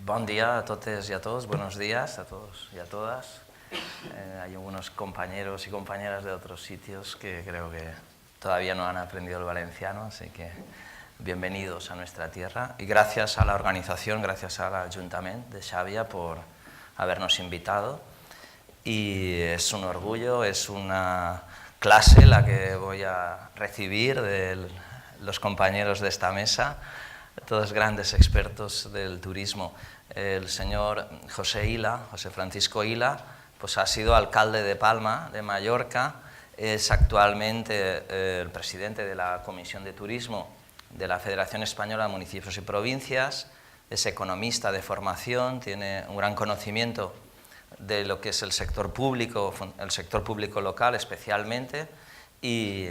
Bon día a todos y a todos, buenos días a todos y a todas. Hay algunos compañeros y compañeras de otros sitios que creo que todavía no han aprendido el valenciano, así que bienvenidos a nuestra tierra. Y gracias a la organización, gracias al Ayuntamiento de Xàbia por habernos invitado. Y es un orgullo, es una clase la que voy a recibir de los compañeros de esta mesa, todos grandes expertos del turismo. El señor José Francisco Ila, pues ha sido alcalde de Palma, de Mallorca, es actualmente el presidente de la Comisión de Turismo de la Federación Española de Municipios y Provincias, es economista de formación, tiene un gran conocimiento de lo que es el sector público local especialmente, y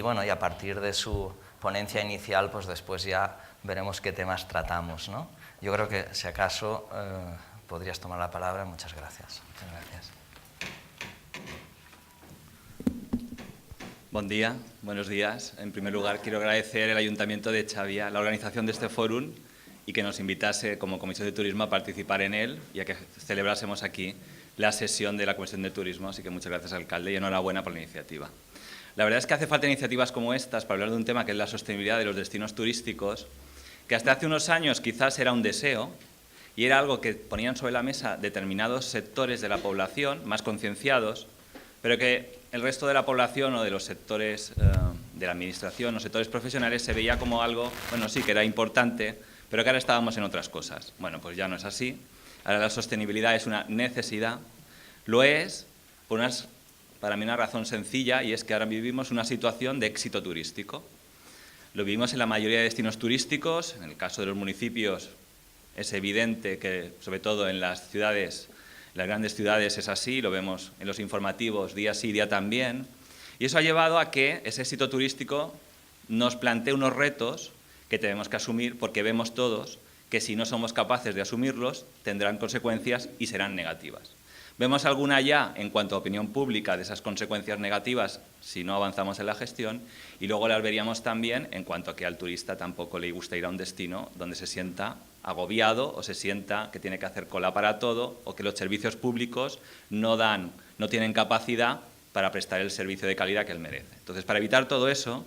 bueno, y a partir de su ponencia inicial, pues después ya veremos qué temas tratamos, ¿no? Yo creo que, si acaso, podrías tomar la palabra. Muchas gracias. Muchas gracias. Buen día, buenos días. En primer lugar, quiero agradecer al Ayuntamiento de Xàbia la organización de este fórum y que nos invitase como Comisión de Turismo a participar en él y a que celebrásemos aquí la sesión de la Comisión de Turismo. Así que muchas gracias, alcalde, y enhorabuena por la iniciativa. La verdad es que hace falta iniciativas como estas para hablar de un tema que es la sostenibilidad de los destinos turísticos, que hasta hace unos años quizás era un deseo y era algo que ponían sobre la mesa determinados sectores de la población más concienciados, pero que el resto de la población o de los sectores de la administración o sectores profesionales se veía como algo, bueno, sí que era importante, pero que ahora estábamos en otras cosas. Bueno, pues ya no es así. Ahora la sostenibilidad es una necesidad. Lo es por para mí una razón sencilla, y es que ahora vivimos una situación de éxito turístico. Lo vivimos en la mayoría de destinos turísticos. En el caso de los municipios es evidente que, sobre todo en las ciudades, las grandes ciudades es así, lo vemos en los informativos día sí, día también. Y eso ha llevado a que ese éxito turístico nos plantee unos retos que tenemos que asumir, porque vemos todos que si no somos capaces de asumirlos tendrán consecuencias y serán negativas. Vemos alguna ya en cuanto a opinión pública de esas consecuencias negativas si no avanzamos en la gestión, y luego las veríamos también en cuanto a que al turista tampoco le gusta ir a un destino donde se sienta agobiado o se sienta que tiene que hacer cola para todo, o que los servicios públicos no tienen capacidad para prestar el servicio de calidad que él merece. Entonces, para evitar todo eso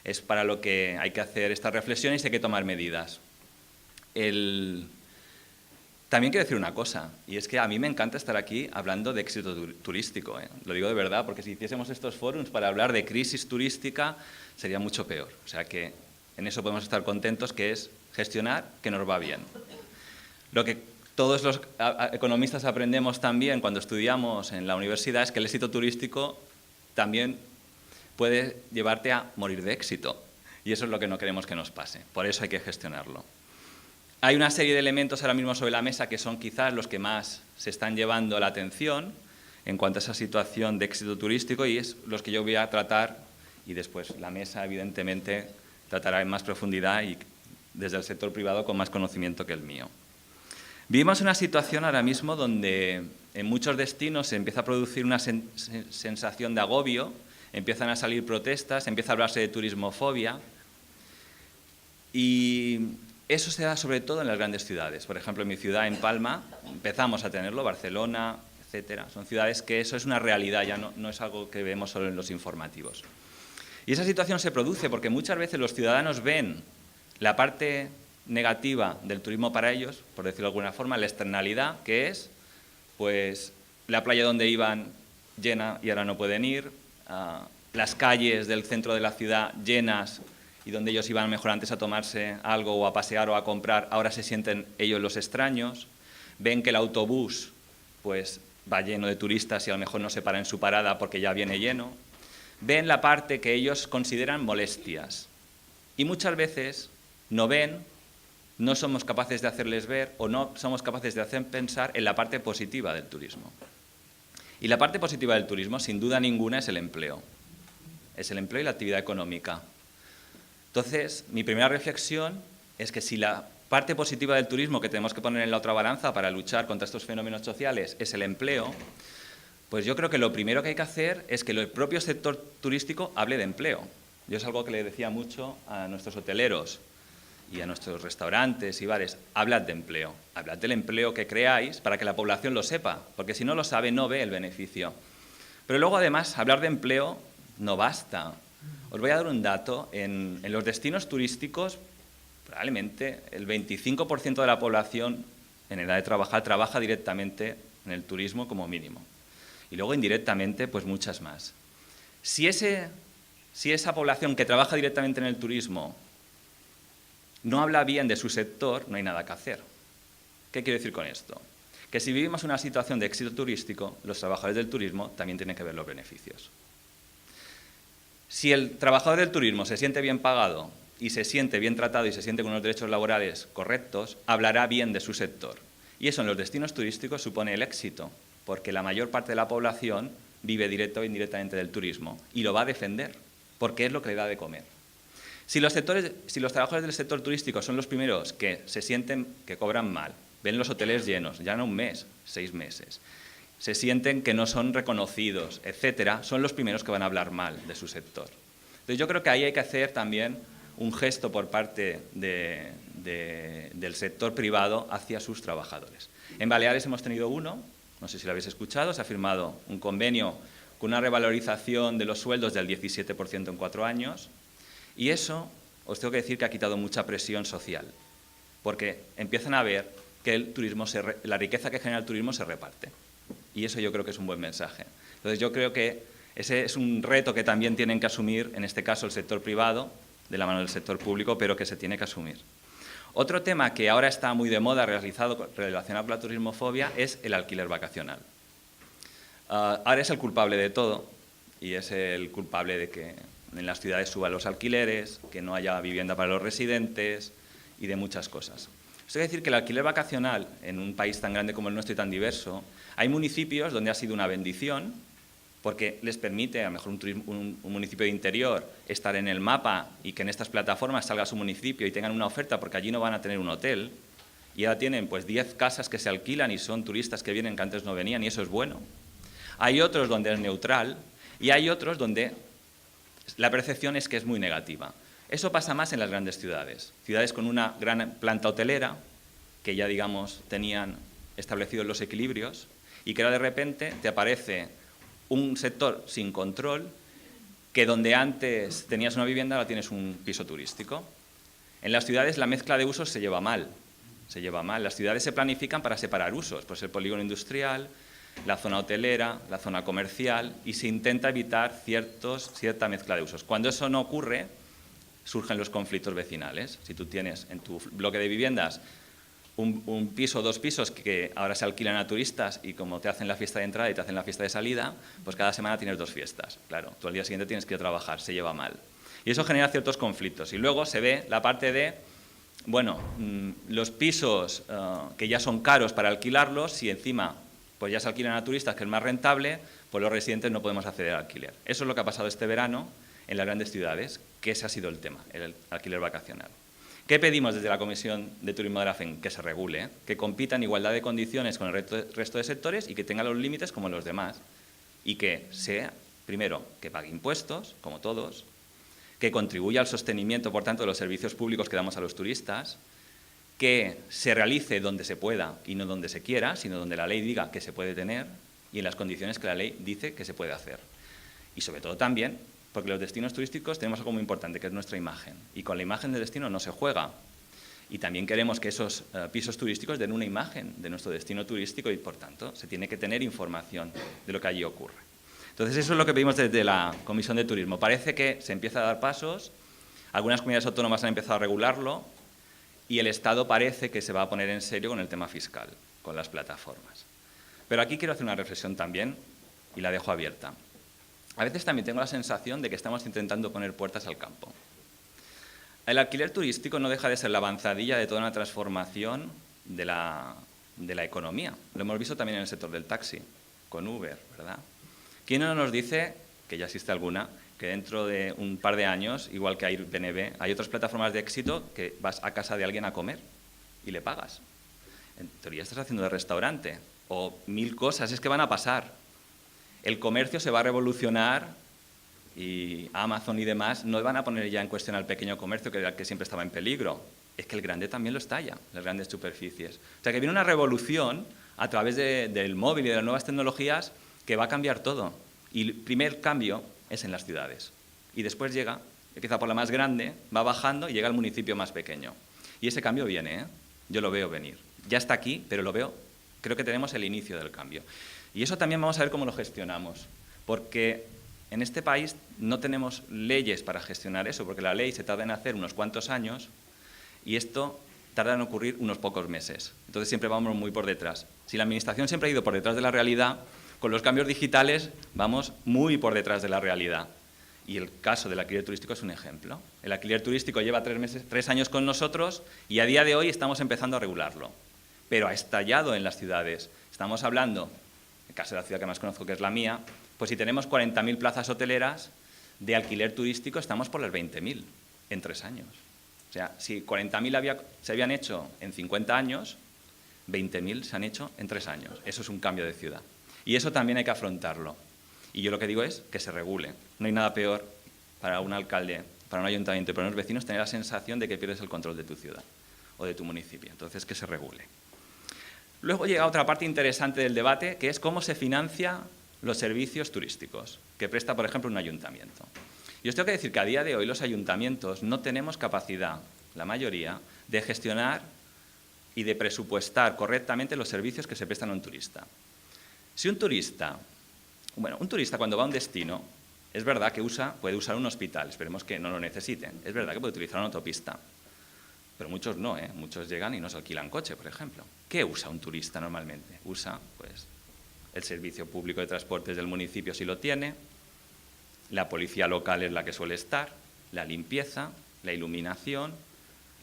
es para lo que hay que hacer esta reflexión y hay que tomar medidas. También quiero decir una cosa, y es que a mí me encanta estar aquí hablando de éxito turístico, ¿eh? Lo digo de verdad, porque si hiciésemos estos forums para hablar de crisis turística sería mucho peor. O sea que en eso podemos estar contentos, que es gestionar que nos va bien. Lo que todos los economistas aprendemos también cuando estudiamos en la universidad es que el éxito turístico también puede llevarte a morir de éxito, y eso es lo que no queremos que nos pase. Por eso hay que gestionarlo. Hay una serie de elementos ahora mismo sobre la mesa que son quizás los que más se están llevando la atención en cuanto a esa situación de éxito turístico, y es los que yo voy a tratar, y después la mesa evidentemente tratará en más profundidad y desde el sector privado con más conocimiento que el mío. Vivimos una situación ahora mismo donde en muchos destinos se empieza a producir una sensación de agobio, empiezan a salir protestas, empieza a hablarse de turismofobia, y eso se da sobre todo en las grandes ciudades. Por ejemplo, en mi ciudad, en Palma, empezamos a tenerlo, Barcelona, etcétera. Son ciudades que eso es una realidad, ya no es algo que vemos solo en los informativos. Y esa situación se produce porque muchas veces los ciudadanos ven la parte negativa del turismo para ellos, por decirlo de alguna forma, la externalidad, que es pues la playa donde iban llena y ahora no pueden ir, las calles del centro de la ciudad llenas y donde ellos iban mejor antes a tomarse algo o a pasear o a comprar, ahora se sienten ellos los extraños. Ven que el autobús pues va lleno de turistas y a lo mejor no se para en su parada porque ya viene lleno. Ven la parte que ellos consideran molestias. Y muchas veces no somos capaces de hacerles ver o no somos capaces de hacer pensar en la parte positiva del turismo. Y la parte positiva del turismo, sin duda ninguna, es el empleo. Es el empleo y la actividad económica. Entonces, mi primera reflexión es que si la parte positiva del turismo que tenemos que poner en la otra balanza para luchar contra estos fenómenos sociales es el empleo, pues yo creo que lo primero que hay que hacer es que el propio sector turístico hable de empleo. Yo es algo que le decía mucho a nuestros hoteleros, y a nuestros restaurantes y bares, hablad de empleo. Hablad del empleo que creáis para que la población lo sepa, porque si no lo sabe, no ve el beneficio. Pero luego, además, hablar de empleo no basta. Os voy a dar un dato. En los destinos turísticos, probablemente el 25% de la población en edad de trabajar trabaja directamente en el turismo como mínimo. Y luego, indirectamente, pues muchas más. Si esa población que trabaja directamente en el turismo no habla bien de su sector, no hay nada que hacer. ¿Qué quiero decir con esto? Que si vivimos una situación de éxito turístico, los trabajadores del turismo también tienen que ver los beneficios. Si el trabajador del turismo se siente bien pagado y se siente bien tratado y se siente con unos derechos laborales correctos, hablará bien de su sector. Y eso en los destinos turísticos supone el éxito, porque la mayor parte de la población vive directo o indirectamente del turismo y lo va a defender, porque es lo que le da de comer. Si los trabajadores del sector turístico son los primeros que se sienten que cobran mal, ven los hoteles llenos, ya no un mes, 6 meses, se sienten que no son reconocidos, etcétera, son los primeros que van a hablar mal de su sector. Entonces yo creo que ahí hay que hacer también un gesto por parte del sector privado hacia sus trabajadores. En Baleares hemos tenido uno, no sé si lo habéis escuchado, se ha firmado un convenio con una revalorización de los sueldos del 17% en 4 años, y eso, os tengo que decir que ha quitado mucha presión social, porque empiezan a ver que el turismo la riqueza que genera el turismo se reparte. Y eso yo creo que es un buen mensaje. Entonces yo creo que ese es un reto que también tienen que asumir, en este caso el sector privado, de la mano del sector público, pero que se tiene que asumir. Otro tema que ahora está muy de moda relacionado con la turismofobia es el alquiler vacacional. Ahora es el culpable de todo y es el culpable de que en las ciudades suban los alquileres, que no haya vivienda para los residentes y de muchas cosas. Os voy a decir que el alquiler vacacional, en un país tan grande como el nuestro y tan diverso, hay municipios donde ha sido una bendición, porque les permite, a lo mejor un municipio de interior, estar en el mapa y que en estas plataformas salga su municipio y tengan una oferta, porque allí no van a tener un hotel, y ahora tienen pues 10 casas que se alquilan y son turistas que vienen que antes no venían, y eso es bueno. Hay otros donde es neutral, y hay otros donde la percepción es que es muy negativa. Eso pasa más en las grandes ciudades. Ciudades con una gran planta hotelera, que ya, digamos, tenían establecidos los equilibrios, y que ahora de repente te aparece un sector sin control, que donde antes tenías una vivienda, ahora tienes un piso turístico. En las ciudades la mezcla de usos se lleva mal. Las ciudades se planifican para separar usos, pues el polígono industrial, la zona hotelera, la zona comercial, y se intenta evitar cierta mezcla de usos. Cuando eso no ocurre, surgen los conflictos vecinales. Si tú tienes en tu bloque de viviendas un piso o 2 pisos que ahora se alquilan a turistas y como te hacen la fiesta de entrada y te hacen la fiesta de salida, pues cada semana tienes 2 fiestas. Claro, tú al día siguiente tienes que ir a trabajar, se lleva mal. Y eso genera ciertos conflictos. Y luego se ve la parte de, bueno, los pisos que ya son caros para alquilarlos, si encima pues ya se alquilan a turistas, que es más rentable, pues los residentes no podemos acceder al alquiler. Eso es lo que ha pasado este verano en las grandes ciudades, que ese ha sido el tema, el alquiler vacacional. ¿Qué pedimos desde la Comisión de Turismo de la FEN? Que se regule, que compita en igualdad de condiciones con el resto de sectores y que tenga los límites como los demás. Y que sea, primero, que pague impuestos, como todos, que contribuya al sostenimiento, por tanto, de los servicios públicos que damos a los turistas, que se realice donde se pueda y no donde se quiera, sino donde la ley diga que se puede tener y en las condiciones que la ley dice que se puede hacer. Y sobre todo también, porque los destinos turísticos tenemos algo muy importante, que es nuestra imagen. Y con la imagen del destino no se juega. Y también queremos que esos pisos turísticos den una imagen de nuestro destino turístico y, por tanto, se tiene que tener información de lo que allí ocurre. Entonces, eso es lo que pedimos desde la Comisión de Turismo. Parece que se empieza a dar pasos, algunas comunidades autónomas han empezado a regularlo y el Estado parece que se va a poner en serio con el tema fiscal, con las plataformas. Pero aquí quiero hacer una reflexión también y la dejo abierta. A veces también tengo la sensación de que estamos intentando poner puertas al campo. El alquiler turístico no deja de ser la avanzadilla de toda una transformación de la economía. Lo hemos visto también en el sector del taxi, con Uber, ¿verdad? ¿Quién no nos dice, que ya existe alguna, que dentro de un par de años, igual que Airbnb, hay otras plataformas de éxito que vas a casa de alguien a comer y le pagas? En teoría estás haciendo de restaurante, o 1000 cosas, es que van a pasar. El comercio se va a revolucionar y Amazon y demás no van a poner ya en cuestión al pequeño comercio, que era el que siempre estaba en peligro. es que el grande también lo estalla, las grandes superficies. O sea que viene una revolución a través del móvil y de las nuevas tecnologías que va a cambiar todo. Y el primer cambio es en las ciudades. Y después empieza por la más grande, va bajando y llega al municipio más pequeño. Y ese cambio viene, ¿eh? Yo lo veo venir. Ya está aquí, pero lo veo, creo que tenemos el inicio del cambio. Y eso también vamos a ver cómo lo gestionamos. Porque en este país no tenemos leyes para gestionar eso, porque la ley se tarda en hacer unos cuantos años y esto tarda en ocurrir unos pocos meses. Entonces siempre vamos muy por detrás. Si la administración siempre ha ido por detrás de la realidad, con los cambios digitales vamos muy por detrás de la realidad. Y el caso del alquiler turístico es un ejemplo. El alquiler turístico lleva 3 años con nosotros y a día de hoy estamos empezando a regularlo. Pero ha estallado en las ciudades. Estamos hablando, en el caso de la ciudad que más conozco, que es la mía, pues si tenemos 40.000 plazas hoteleras, de alquiler turístico estamos por las 20.000 en 3 años. O sea, si 40.000 se habían hecho en 50 años, 20.000 se han hecho en 3 años. Eso es un cambio de ciudad. Y eso también hay que afrontarlo. Y yo lo que digo es que se regule. No hay nada peor para un alcalde, para un ayuntamiento y para unos vecinos tener la sensación de que pierdes el control de tu ciudad o de tu municipio. Entonces, que se regule. Luego llega otra parte interesante del debate, que es cómo se financia los servicios turísticos que presta, por ejemplo, un ayuntamiento. Y os tengo que decir que a día de hoy los ayuntamientos no tenemos capacidad, la mayoría, de gestionar y de presupuestar correctamente los servicios que se prestan a un turista. Si un turista cuando va a un destino, es verdad que puede usar un hospital, esperemos que no lo necesiten, es verdad que puede utilizar una autopista, pero muchos no, muchos llegan y no se alquilan coche, por ejemplo. ¿Qué usa un turista normalmente? Usa, pues, el servicio público de transportes del municipio si lo tiene, la policía local es la que suele estar, la limpieza, la iluminación,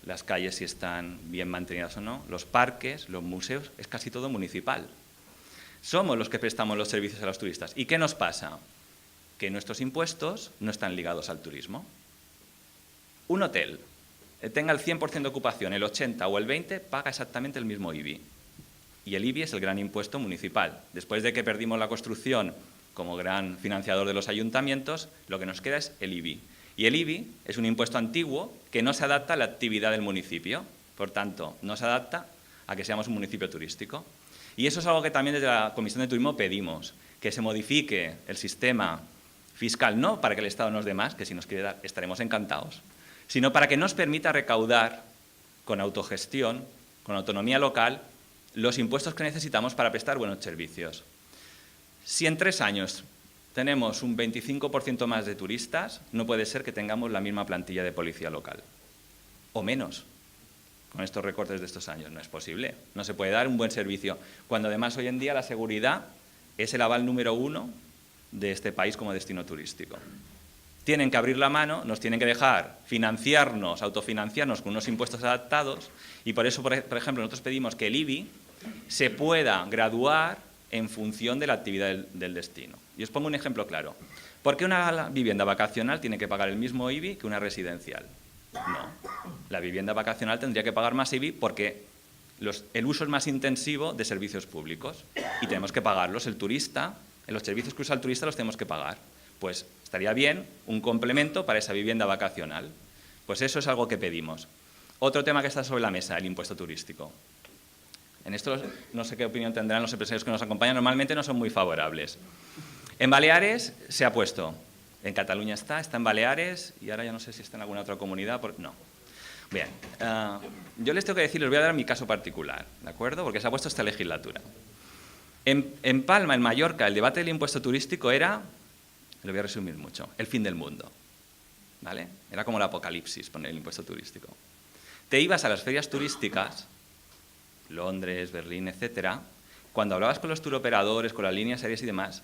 las calles si están bien mantenidas o no, los parques, los museos, es casi todo municipal. Somos los que prestamos los servicios a los turistas. ¿Y qué nos pasa? Que nuestros impuestos no están ligados al turismo. Un hotel tenga el 100% de ocupación, el 80 o el 20, paga exactamente el mismo IBI. Y el IBI es el gran impuesto municipal. Después de que perdimos la construcción como gran financiador de los ayuntamientos, lo que nos queda es el IBI. Y el IBI es un impuesto antiguo que no se adapta a la actividad del municipio. Por tanto, no se adapta a que seamos un municipio turístico. Y eso es algo que también desde la Comisión de Turismo pedimos, que se modifique el sistema fiscal, no para que el Estado nos dé más, que si nos quiere dar estaremos encantados, sino para que nos permita recaudar con autogestión, con autonomía local, los impuestos que necesitamos para prestar buenos servicios. Si en 3 años tenemos un 25% más de turistas, no puede ser que tengamos la misma plantilla de policía local, o menos, con estos recortes de estos años. No es posible, no se puede dar un buen servicio, cuando además hoy en día la seguridad es el aval número 1 de este país como destino turístico. Tienen que abrir la mano, nos tienen que dejar financiarnos, autofinanciarnos con unos impuestos adaptados y por eso, por ejemplo, nosotros pedimos que el IBI se pueda graduar en función de la actividad del destino. Y os pongo un ejemplo claro. ¿Por qué una vivienda vacacional tiene que pagar el mismo IBI que una residencial? No. La vivienda vacacional tendría que pagar más IBI porque el uso es más intensivo de servicios públicos y tenemos que pagarlos. El turista, los servicios que usa el turista los tenemos que pagar. Pues estaría bien un complemento para esa vivienda vacacional. Pues eso es algo que pedimos. Otro tema que está sobre la mesa, el impuesto turístico. En esto no sé qué opinión tendrán los empresarios que nos acompañan, normalmente no son muy favorables. En Baleares se ha puesto, en Cataluña está en Baleares y ahora ya no sé si está en alguna otra comunidad, no. Bien, yo les tengo que decir, les voy a dar mi caso particular, ¿de acuerdo? Porque se ha puesto esta legislatura. En Palma, en Mallorca, el debate del impuesto turístico era, lo voy a resumir mucho, el fin del mundo, ¿vale? Era como el apocalipsis poner el impuesto turístico. Te ibas a las ferias turísticas, Londres, Berlín, etcétera, cuando hablabas con los turoperadores, con las líneas aéreas y demás,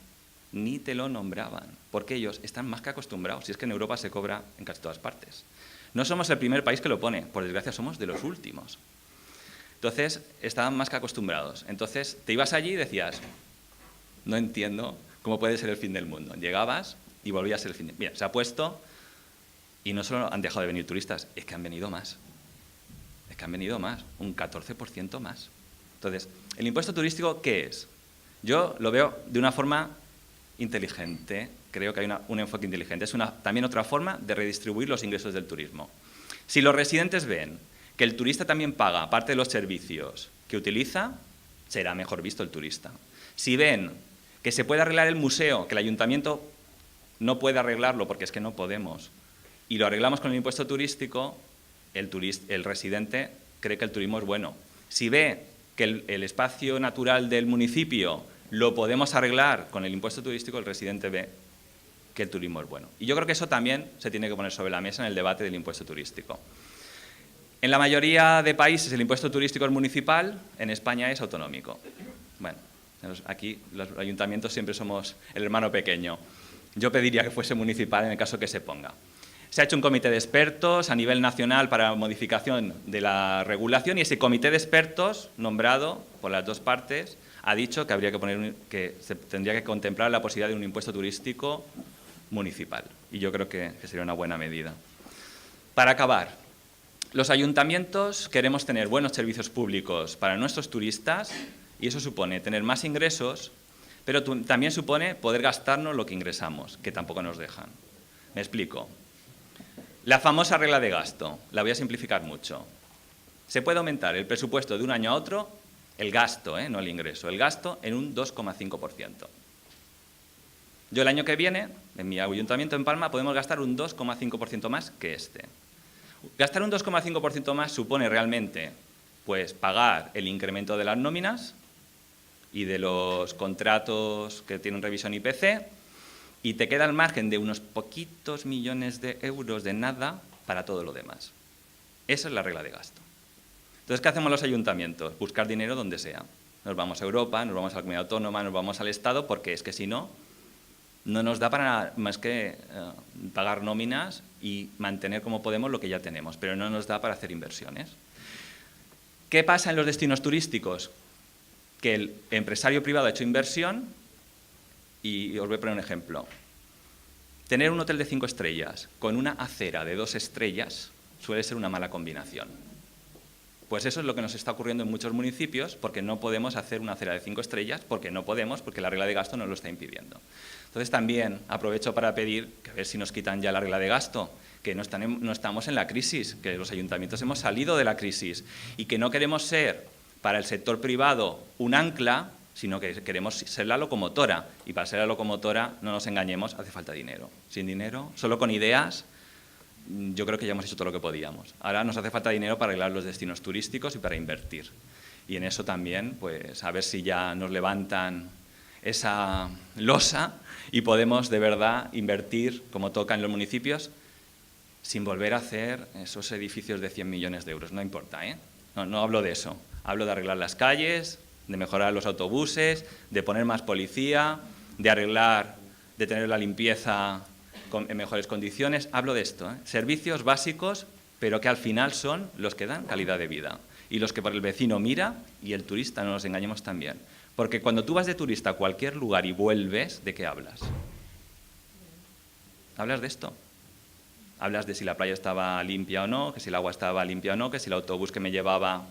ni te lo nombraban, porque ellos están más que acostumbrados, y es que en Europa se cobra en casi todas partes. No somos el primer país que lo pone, por desgracia somos de los últimos. Entonces, estaban más que acostumbrados. Entonces, te ibas allí y decías, no entiendo cómo puede ser el fin del mundo. Llegabas y volvía a ser el fin del mundo. Mira, se ha puesto, y no solo han dejado de venir turistas, es que han venido más. Es que han venido más, un 14% más. Entonces, ¿el impuesto turístico qué es? Yo lo veo de una forma inteligente, creo que hay un enfoque inteligente. Es también otra forma de redistribuir los ingresos del turismo. Si los residentes ven que el turista también paga, aparte de los servicios que utiliza, será mejor visto el turista. Si ven que se puede arreglar el museo, que el ayuntamiento no puede arreglarlo porque es que no podemos, y lo arreglamos con el impuesto turístico, el residente cree que el turismo es bueno. Si ve que el espacio natural del municipio lo podemos arreglar con el impuesto turístico, el residente ve que el turismo es bueno. Y yo creo que eso también se tiene que poner sobre la mesa en el debate del impuesto turístico. En la mayoría de países el impuesto turístico es municipal, en España es autonómico. Bueno, aquí los ayuntamientos siempre somos el hermano pequeño. Yo pediría que fuese municipal en el caso que se ponga. Se ha hecho un comité de expertos a nivel nacional para modificación de la regulación y ese comité de expertos, nombrado por las dos partes, ha dicho que habría que se tendría que contemplar la posibilidad de un impuesto turístico municipal. Y yo creo que sería una buena medida. Para acabar, los ayuntamientos queremos tener buenos servicios públicos para nuestros turistas y eso supone tener más ingresos, pero también supone poder gastarnos lo que ingresamos, que tampoco nos dejan. Me explico. La famosa regla de gasto, la voy a simplificar mucho. Se puede aumentar el presupuesto de un año a otro, el gasto, no el ingreso, el gasto en un 2,5%. Yo el año que viene, en mi ayuntamiento en Palma, podemos gastar un 2,5% más que este. Gastar un 2,5% más supone realmente pues, pagar el incremento de las nóminas y de los contratos que tienen revisión IPC, y te queda el margen de unos poquitos millones de euros de nada para todo lo demás. Esa es la regla de gasto. Entonces, ¿qué hacemos los ayuntamientos? Buscar dinero donde sea. Nos vamos a Europa, nos vamos a la comunidad autónoma, nos vamos al Estado, porque es que si no, no nos da para más que pagar nóminas y mantener como podemos lo que ya tenemos, pero no nos da para hacer inversiones. ¿Qué pasa en los destinos turísticos? Que el empresario privado ha hecho inversión. Y os voy a poner un ejemplo. Tener un hotel de 5 estrellas con una acera de 2 estrellas suele ser una mala combinación. Pues eso es lo que nos está ocurriendo en muchos municipios porque no podemos hacer una acera de 5 estrellas, porque no podemos, porque la regla de gasto nos lo está impidiendo. Entonces también aprovecho para pedir que a ver si nos quitan ya la regla de gasto, que no estamos en la crisis, que los ayuntamientos hemos salido de la crisis y que no queremos ser para el sector privado un ancla, sino que queremos ser la locomotora. Y para ser la locomotora, no nos engañemos, hace falta dinero. Sin dinero, solo con ideas, yo creo que ya hemos hecho todo lo que podíamos. Ahora nos hace falta dinero para arreglar los destinos turísticos y para invertir. Y en eso también, pues, a ver si ya nos levantan esa losa y podemos de verdad invertir, como toca en los municipios, sin volver a hacer esos edificios de 100 millones de euros. No importa, ¿eh? No hablo de eso. Hablo de arreglar las calles, de mejorar los autobuses, de poner más policía, de arreglar, de tener la limpieza en mejores condiciones. Hablo de esto, servicios básicos, pero que al final son los que dan calidad de vida y los que por el vecino mira y el turista, no nos engañemos también. Porque cuando tú vas de turista a cualquier lugar y vuelves, ¿de qué hablas? Hablas de esto. Hablas de si la playa estaba limpia o no, que si el agua estaba limpia o no, que si el autobús que me llevaba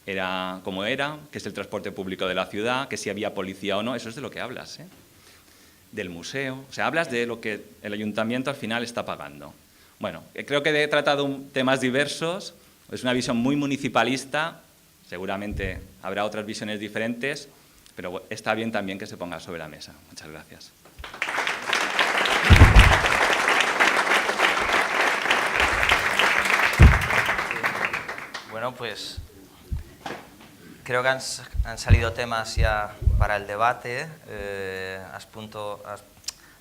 era como era, que es el transporte público de la ciudad, que si había policía o no, eso es de lo que hablas, ¿eh? Del museo, o sea, hablas de lo que el ayuntamiento al final está pagando. Bueno, creo que he tratado temas diversos, es una visión muy municipalista, seguramente habrá otras visiones diferentes, pero está bien también que se ponga sobre la mesa. Muchas gracias. Bueno, pues creo que han salido temas ya para el debate.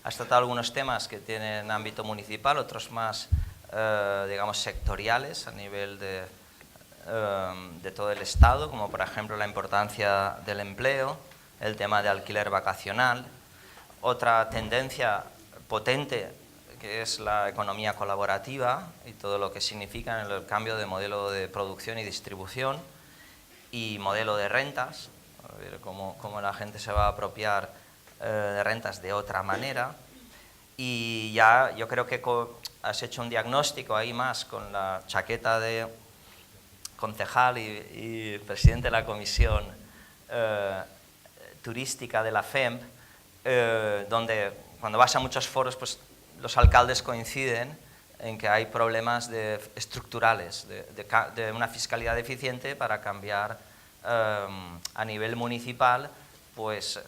Has tratado algunos temas que tienen ámbito municipal, otros más, digamos, sectoriales a nivel de todo el Estado, como por ejemplo la importancia del empleo, el tema de alquiler vacacional. Otra tendencia potente que es la economía colaborativa y todo lo que significa en el cambio de modelo de producción y distribución y modelo de rentas, a ver cómo la gente se va a apropiar de rentas de otra manera. Y ya yo creo que has hecho un diagnóstico ahí más con la chaqueta de concejal y presidente de la Comisión Turística de la FEMP, donde cuando vas a muchos foros, pues los alcaldes coinciden en que hay problemas estructurales de una fiscalidad deficiente para cambiar a nivel municipal, pues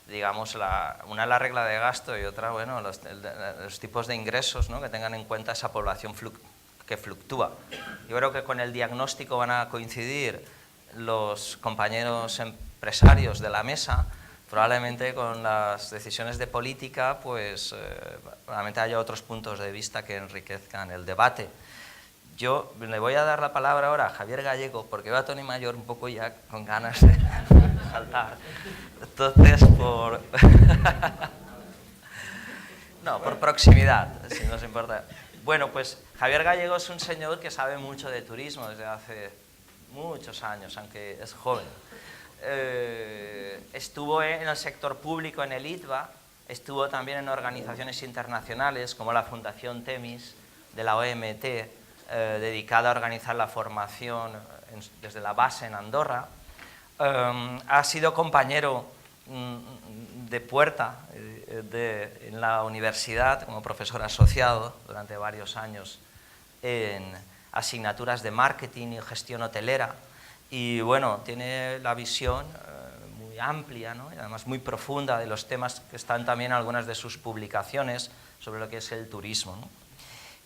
digamos, una es la regla de gasto y otra, bueno, los tipos de ingresos, ¿no?, que tengan en cuenta esa población que fluctúa. Yo creo que con el diagnóstico van a coincidir los compañeros empresarios de la mesa. Probablemente con las decisiones de política, pues probablemente haya otros puntos de vista que enriquezcan el debate. Yo le voy a dar la palabra ahora a Javier Gallego, porque veo a Tony Mayor un poco ya con ganas de saltar. Entonces, no, por proximidad, si nos importa. Bueno, pues Javier Gallego es un señor que sabe mucho de turismo desde hace muchos años, aunque es joven. Estuvo en el sector público en el ITBA, estuvo también en organizaciones internacionales como la Fundación Temis de la OMT, dedicada a organizar la formación desde la base en Andorra. Ha sido compañero de puerta en la universidad como profesor asociado durante varios años en asignaturas de marketing y gestión hotelera, y bueno, tiene la visión muy amplia, ¿no?, y además muy profunda de los temas que están también en algunas de sus publicaciones sobre lo que es el turismo, ¿no?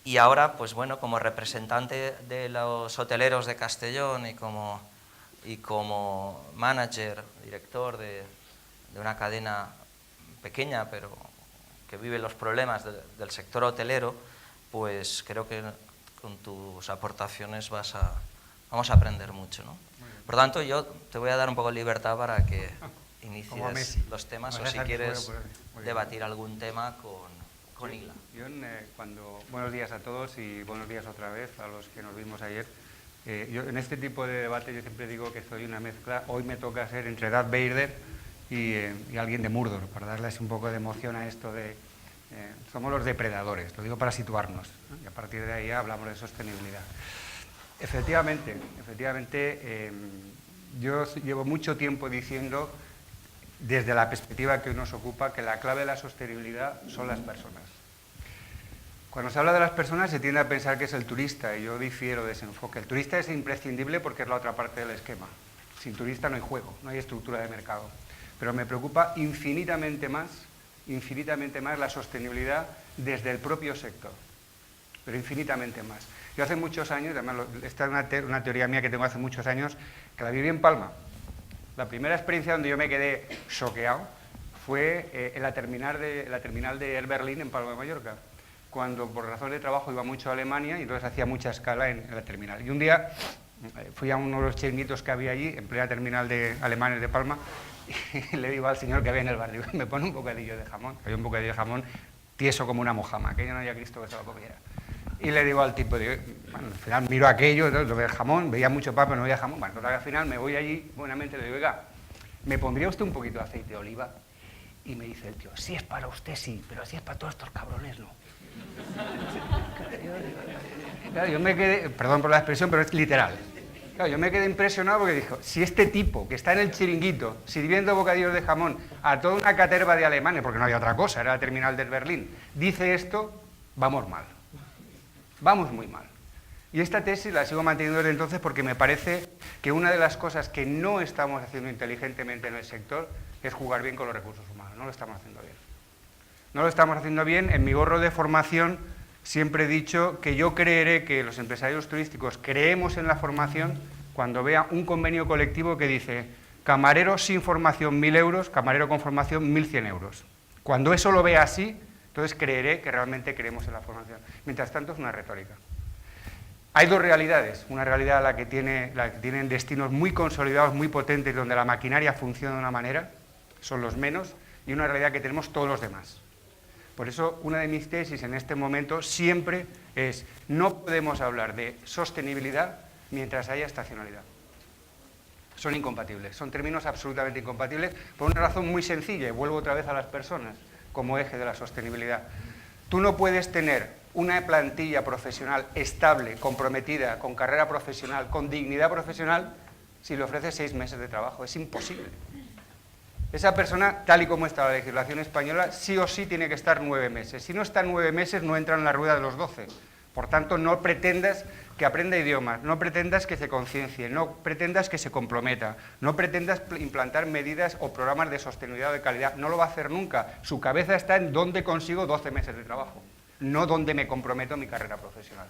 Y ahora, pues bueno, como representante de los hoteleros de Castellón y como manager, director de una cadena pequeña, pero que vive los problemas del sector hotelero, pues creo que con tus aportaciones vamos a aprender mucho, ¿no? Por tanto, yo te voy a dar un poco de libertad para que inicies los temas, o si quieres debatir algún tema con Isla. Buenos días a todos y buenos días otra vez a los que nos vimos ayer. Yo en este tipo de debate yo siempre digo que soy una mezcla. Hoy me toca ser entre Darth Vader y alguien de Mordor, para darles un poco de emoción a esto de... somos los depredadores, lo digo para situarnos, ¿no? Y a partir de ahí hablamos de sostenibilidad. Efectivamente, yo llevo mucho tiempo diciendo, desde la perspectiva que nos ocupa, que la clave de la sostenibilidad son las personas. Cuando se habla de las personas se tiende a pensar que es el turista, y yo difiero de ese enfoque. El turista es imprescindible porque es la otra parte del esquema. Sin turista no hay juego, no hay estructura de mercado. Pero me preocupa infinitamente más la sostenibilidad desde el propio sector, pero infinitamente más. Yo hace muchos años, además esta es una teoría mía que tengo hace muchos años, que la viví en Palma. La primera experiencia donde yo me quedé choqueado fue en la terminal de Air Berlin en Palma de Mallorca, cuando por razón de trabajo iba mucho a Alemania y entonces hacía mucha escala en la terminal. Y un día fui a uno de los chiringuitos que había allí, en plena terminal de alemanes de Palma, y le digo al señor que había en el bar, digo, me pone un bocadillo de jamón. Había un bocadillo de jamón tieso como una mojama, que yo no había Cristo que se lo comiera. Y le digo al tipo, digo, bueno, al final miro aquello, lo veo el jamón, veía mucho pan, pero no veía jamón. Bueno, al final me voy allí, buenamente le digo, oiga, ¿me pondría usted un poquito de aceite de oliva? Y me dice el tío, si es para usted sí, pero si es para todos estos cabrones no. Claro, yo me quedé, perdón por la expresión, pero es literal. Claro, yo me quedé impresionado porque dijo, si este tipo que está en el chiringuito sirviendo bocadillos de jamón a toda una caterva de alemanes, porque no había otra cosa, era la terminal del Berlín, dice esto, vamos mal. Vamos muy mal. Y esta tesis la sigo manteniendo desde entonces porque me parece que una de las cosas que no estamos haciendo inteligentemente en el sector es jugar bien con los recursos humanos. No lo estamos haciendo bien. No lo estamos haciendo bien. En mi gorro de formación siempre he dicho que yo creeré que los empresarios turísticos creemos en la formación cuando vea un convenio colectivo que dice camarero sin formación 1.000 euros, camarero con formación 1.100 euros. Cuando eso lo vea así, entonces creeré que realmente creemos en la formación. Mientras tanto es una retórica. Hay dos realidades. Una realidad la que tienen destinos muy consolidados, muy potentes, donde la maquinaria funciona de una manera, son los menos, y una realidad que tenemos todos los demás. Por eso, una de mis tesis en este momento siempre es no podemos hablar de sostenibilidad mientras haya estacionalidad. Son incompatibles, son términos absolutamente incompatibles por una razón muy sencilla, y vuelvo otra vez a las personas como eje de la sostenibilidad. Tú no puedes tener una plantilla profesional estable, comprometida, con carrera profesional, con dignidad profesional, si le ofreces 6 meses de trabajo. Es imposible. Esa persona, tal y como está la legislación española, sí o sí tiene que estar 9 meses. Si no está 9 meses, no entra en la rueda de los 12. Por tanto, no pretendas que aprenda idiomas, no pretendas que se conciencie, no pretendas que se comprometa, no pretendas implantar medidas o programas de sostenibilidad o de calidad. No lo va a hacer nunca. Su cabeza está en dónde consigo 12 meses de trabajo, no dónde me comprometo en mi carrera profesional.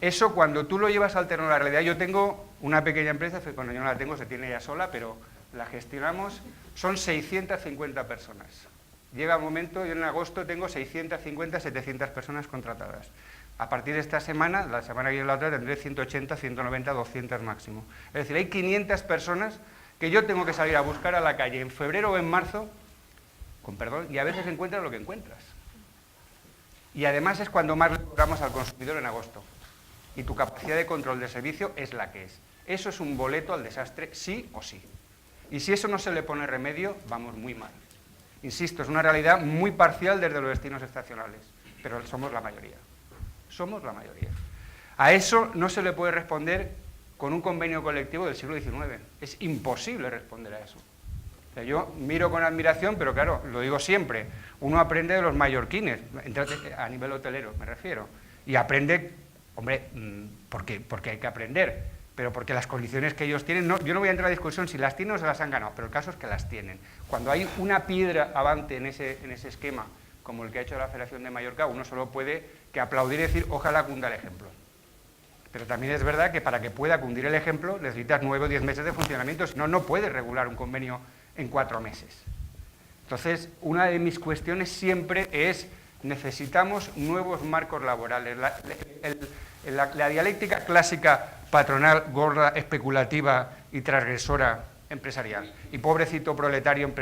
Eso, cuando tú lo llevas al terreno de la realidad, yo tengo una pequeña empresa, cuando yo no la tengo se tiene ella sola, pero la gestionamos, son 650 personas. Llega un momento, yo en agosto tengo 650, 700 personas contratadas. A partir de esta semana, la semana que viene la otra, tendré 180, 190, 200 máximo. Es decir, hay 500 personas que yo tengo que salir a buscar a la calle en febrero o en marzo, con perdón, y a veces encuentras lo que encuentras. Y además es cuando más le cobramos al consumidor en agosto. Y tu capacidad de control de servicio es la que es. Eso es un boleto al desastre, sí o sí. Y si eso no se le pone remedio, vamos muy mal. Insisto, es una realidad muy parcial desde los destinos estacionales, pero somos la mayoría. Somos la mayoría. A eso no se le puede responder con un convenio colectivo del siglo XIX. Es imposible responder a eso. O sea, yo miro con admiración, pero claro, lo digo siempre, uno aprende de los mallorquines, a nivel hotelero me refiero, y aprende, hombre, porque hay que aprender, pero porque las condiciones que ellos tienen, yo no voy a entrar a la discusión si las tienen o se las han ganado, pero el caso es que las tienen. Cuando hay una piedra avante en ese esquema, como el que ha hecho la Federación de Mallorca, uno solo puede que aplaudir y decir, ojalá cunda el ejemplo. Pero también es verdad que para que pueda cundir el ejemplo necesitas 9 o 10 meses de funcionamiento, si no, no puedes regular un convenio en 4 meses. Entonces, una de mis cuestiones siempre es, necesitamos nuevos marcos laborales. La dialéctica clásica patronal, gorda, especulativa y transgresora empresarial, y pobrecito proletario,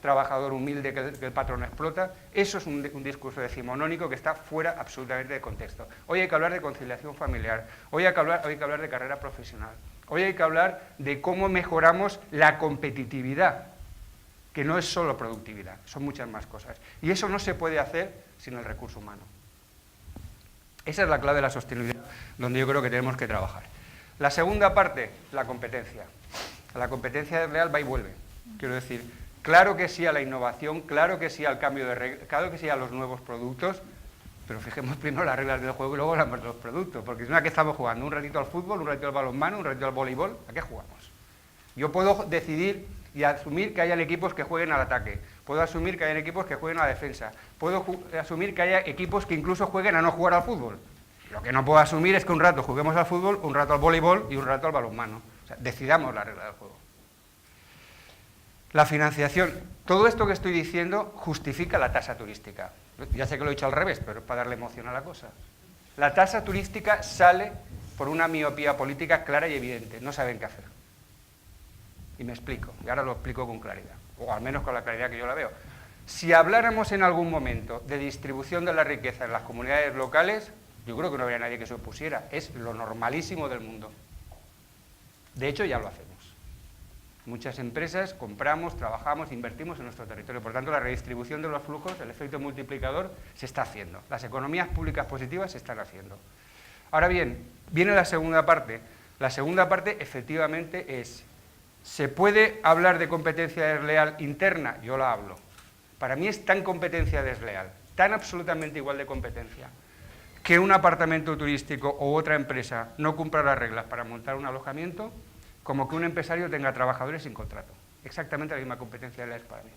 trabajador humilde que el patrón explota, eso es un discurso decimonónico que está fuera absolutamente de contexto. Hoy hay que hablar de conciliación familiar, hoy hay que hablar de carrera profesional, hoy hay que hablar de cómo mejoramos la competitividad, que no es solo productividad, son muchas más cosas. Y eso no se puede hacer sin el recurso humano. Esa es la clave de la sostenibilidad, donde yo creo que tenemos que trabajar. La segunda parte, la competencia. La competencia real va y vuelve. Quiero decir, claro que sí a la innovación, claro que sí al cambio de reglas, claro que sí a los nuevos productos, pero fijemos primero las reglas del juego y luego hablamos de los productos, porque si no, ¿a qué estamos jugando? ¿Un ratito al fútbol, un ratito al balonmano, un ratito al voleibol? ¿A qué jugamos? Yo puedo decidir y asumir que hayan equipos que jueguen al ataque, puedo asumir que hayan equipos que jueguen a la defensa, puedo asumir que haya equipos que incluso jueguen a no jugar al fútbol. Lo que no puedo asumir es que un rato juguemos al fútbol, un rato al voleibol y un rato al balonmano. O sea, decidamos la regla del juego. La financiación. Todo esto que estoy diciendo justifica la tasa turística. Ya sé que lo he dicho al revés, pero es para darle emoción a la cosa. La tasa turística sale por una miopía política clara y evidente. No saben qué hacer. Y me explico, y ahora lo explico con claridad, o al menos con la claridad que yo la veo. Si habláramos en algún momento de distribución de la riqueza en las comunidades locales, yo creo que no habría nadie que se opusiera. Es lo normalísimo del mundo. De hecho, ya lo hacemos. Muchas empresas compramos, trabajamos, invertimos en nuestro territorio. Por tanto, la redistribución de los flujos, el efecto multiplicador, se está haciendo. Las economías públicas positivas se están haciendo. Ahora bien, viene la segunda parte. La segunda parte, efectivamente, es: ¿se puede hablar de competencia desleal interna? Yo la hablo. Para mí es tan competencia desleal, tan absolutamente igual de competencia, que un apartamento turístico o otra empresa no cumpla las reglas para montar un alojamiento, como que un empresario tenga trabajadores sin contrato. Exactamente la misma competencia desleal es para mí.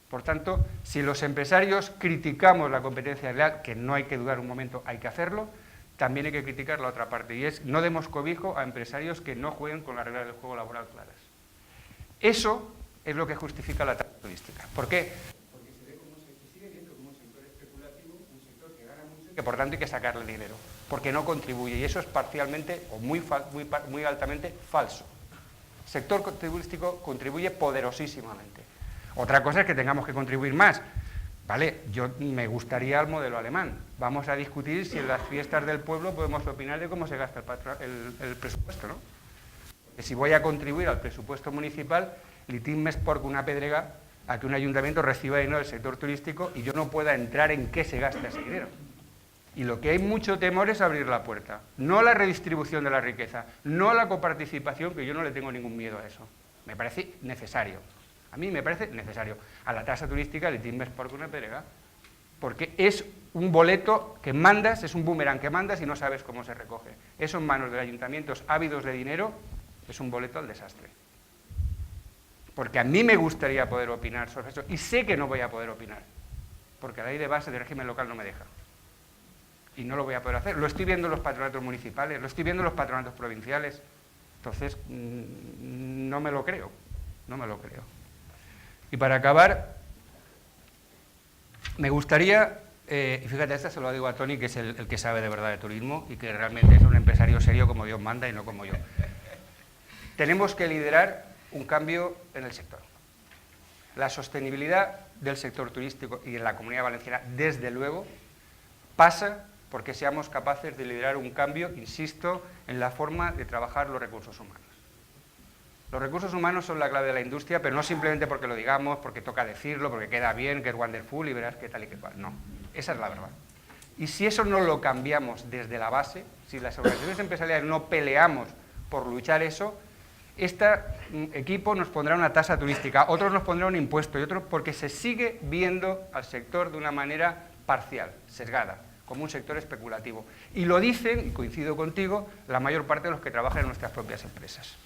Por tanto, si los empresarios criticamos la competencia desleal, que no hay que dudar un momento, hay que hacerlo, también hay que criticar la otra parte, y es: no demos cobijo a empresarios que no jueguen con las reglas del juego laboral claras. Eso es lo que justifica la tasa turística. ¿Por qué? Porque se ve como se sigue viendo como un sector especulativo, un sector que gana mucho, que por tanto hay que sacarle dinero, porque no contribuye, y eso es parcialmente o muy altamente falso. El sector turístico contribuye poderosísimamente. Otra cosa es que tengamos que contribuir más. Vale, yo me gustaría el modelo alemán. Vamos a discutir si en las fiestas del pueblo podemos opinar de cómo se gasta el presupuesto, ¿no? Porque si voy a contribuir al presupuesto municipal, litín més porc una pedrega a que un ayuntamiento reciba dinero del sector turístico y yo no pueda entrar en qué se gasta ese dinero. Y lo que hay mucho temor es abrir la puerta. No la redistribución de la riqueza, no la coparticipación, que yo no le tengo ningún miedo a eso. Me parece necesario. A mí me parece necesario. A la tasa turística le timbes por una perega, porque es un boleto que mandas, es un boomerang que mandas y no sabes cómo se recoge. Eso en manos de ayuntamientos ávidos de dinero es un boleto al desastre. Porque a mí me gustaría poder opinar sobre eso, y sé que no voy a poder opinar, porque la ley de base del régimen local no me deja. Y no lo voy a poder hacer. Lo estoy viendo en los patronatos municipales, lo estoy viendo en los patronatos provinciales. Entonces, no me lo creo, no me lo creo. Y para acabar, me gustaría, y fíjate, esta se lo digo a Tony, que es el que sabe de verdad de turismo y que realmente es un empresario serio como Dios manda y no como yo. Tenemos que liderar un cambio en el sector. La sostenibilidad del sector turístico y en la Comunidad Valenciana, desde luego, pasa porque seamos capaces de liderar un cambio, insisto, en la forma de trabajar los recursos humanos. Los recursos humanos son la clave de la industria, pero no simplemente porque lo digamos, porque toca decirlo, porque queda bien, que es wonderful y verás qué tal y qué cual. No, esa es la verdad. Y si eso no lo cambiamos desde la base, si las organizaciones empresariales no peleamos por luchar eso, este equipo nos pondrá una tasa turística, otros nos pondrán un impuesto y otros porque se sigue viendo al sector de una manera parcial, sesgada, como un sector especulativo. Y lo dicen, y coincido contigo, la mayor parte de los que trabajan en nuestras propias empresas.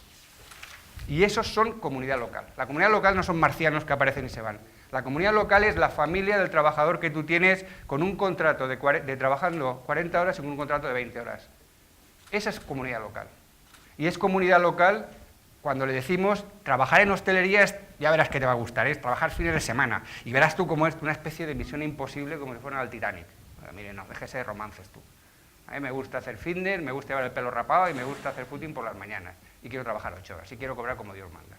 Y esos son comunidad local. La comunidad local no son marcianos que aparecen y se van. La comunidad local es la familia del trabajador que tú tienes con un contrato de trabajando 40 horas y con un contrato de 20 horas. Esa es comunidad local. Y es comunidad local cuando le decimos trabajar en hostelería, ya verás que te va a gustar, es trabajar fines de semana. Y verás tú cómo es una especie de misión imposible como si fuera al Titanic. Mire, no, déjese de romances tú. A mí me gusta hacer fitness, me gusta llevar el pelo rapado y me gusta hacer footing por las mañanas. Y quiero trabajar 8 horas y quiero cobrar como Dios manda.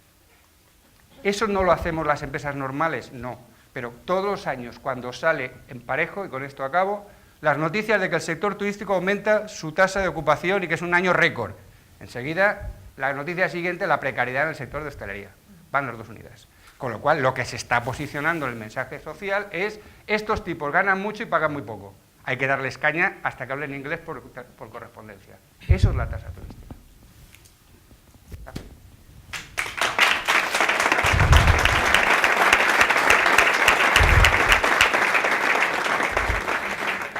¿Eso no lo hacemos las empresas normales? No. Pero todos los años, cuando sale en parejo, y con esto acabo, las noticias de que el sector turístico aumenta su tasa de ocupación y que es un año récord. Enseguida, la noticia siguiente, la precariedad en el sector de hostelería. Van las dos unidas. Con lo cual, lo que se está posicionando en el mensaje social es: estos tipos ganan mucho y pagan muy poco. Hay que darles caña hasta que hablen inglés por correspondencia. Eso es la tasa turística.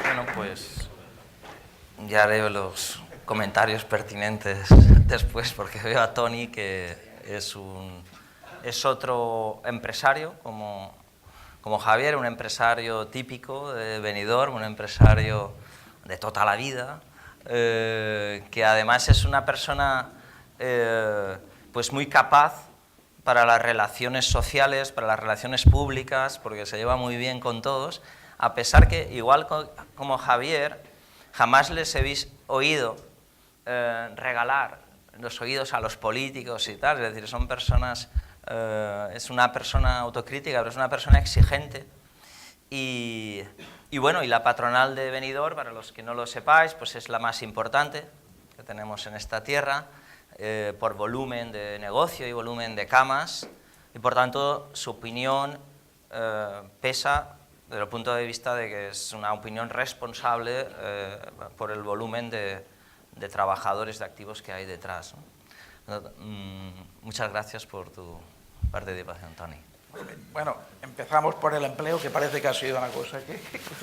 Bueno, pues ya haré los comentarios pertinentes después, porque veo a Tony que es otro empresario como Javier, un empresario típico de Benidorm, un empresario de toda la vida, que además es una persona pues muy capaz para las relaciones sociales, para las relaciones públicas, porque se lleva muy bien con todos, a pesar que, igual como Javier, jamás les he oído regalar los oídos a los políticos y tal, es decir, son personas... es una persona autocrítica, pero es una persona exigente. Y bueno, y la patronal de Benidorm, para los que no lo sepáis, pues es la más importante que tenemos en esta tierra, por volumen de negocio y volumen de camas, y por tanto su opinión pesa desde el punto de vista de que es una opinión responsable por el volumen de trabajadores, de activos que hay detrás, ¿no? Muchas gracias por tu participación, Tony. Bueno, empezamos por el empleo, que parece que ha sido una cosa que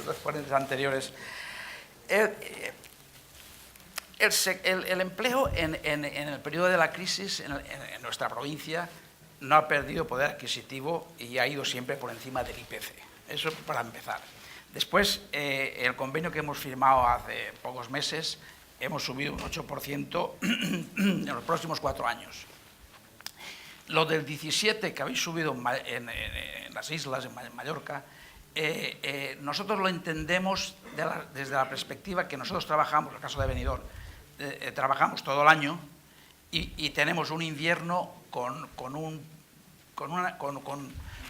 los ponentes anteriores. El empleo en el periodo de la crisis en nuestra provincia no ha perdido poder adquisitivo y ha ido siempre por encima del IPC. Eso para empezar. Después, el convenio que hemos firmado hace pocos meses, hemos subido un 8% en los próximos 4 años. Lo del 17 que habéis subido en las islas, en Mallorca, nosotros lo entendemos desde la perspectiva que nosotros trabajamos, en el caso de Benidorm, trabajamos todo el año y tenemos un invierno con